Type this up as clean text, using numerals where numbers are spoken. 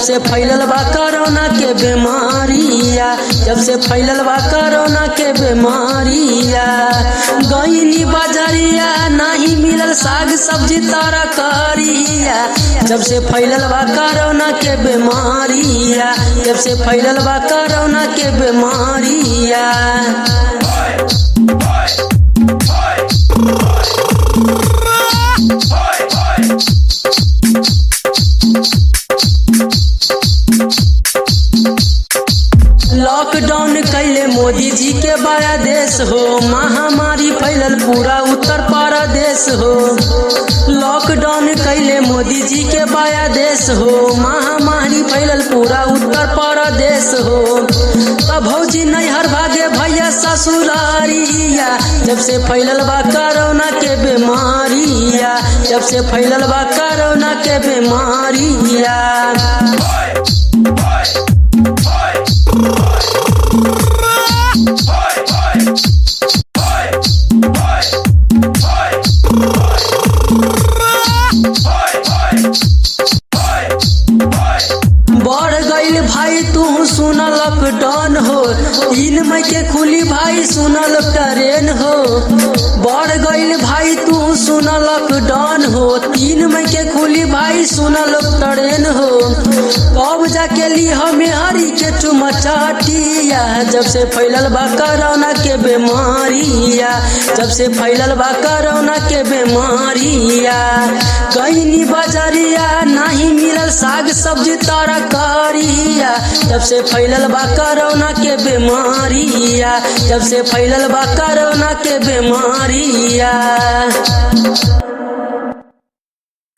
से फैलल बा कोरोना के बीमारिया, जब से फैलल बा कोरोना के बीमारिया। गईनी बाजारिया नहीं मिलल साग सब्जी तरकारिया, जब से फैलल बा कोरोना के बीमारिया, जब से फैलल बा कोरोना के बीमारिया। लॉकडाउन कैले मोदी जी के बड़ा देश हो, महामारी फैलल पूरा उत्तर प्रदेश हो। लॉकडाउन कैले मोदी जी के बड़ा देश हो, महामारी फैलल पूरा उत्तर प्रदेश हो। तब भौजी नैहर भागे भैया ससुरारिया, जब से फैलल बा कोरोना के बीमारिया, जब से फैलल बा कोरोना के बीमारिया। बढ़ गईल भाई तू सुना लॉकडाउन हो, 3 मई के खुली भाई सुनल ट्रेन हो। बढ़ गईल भाई तू सुना लॉकडाउन हो, 3 मई के खुली भाई सुनल ट्रेन हो। कब जाके ली हमें हरी के चुमचाटिया, जब से फैलल बा कोरोना के बीमारिया, जब से फैलल बा कोरोना के बीमारिया। गईनी बाजारिया नहीं मिलल साग सब्जी तरकारिया, जब से फैलल बा कोरोना के बीमारिया, जब से फैलल बा कोरोना के बीमारिया।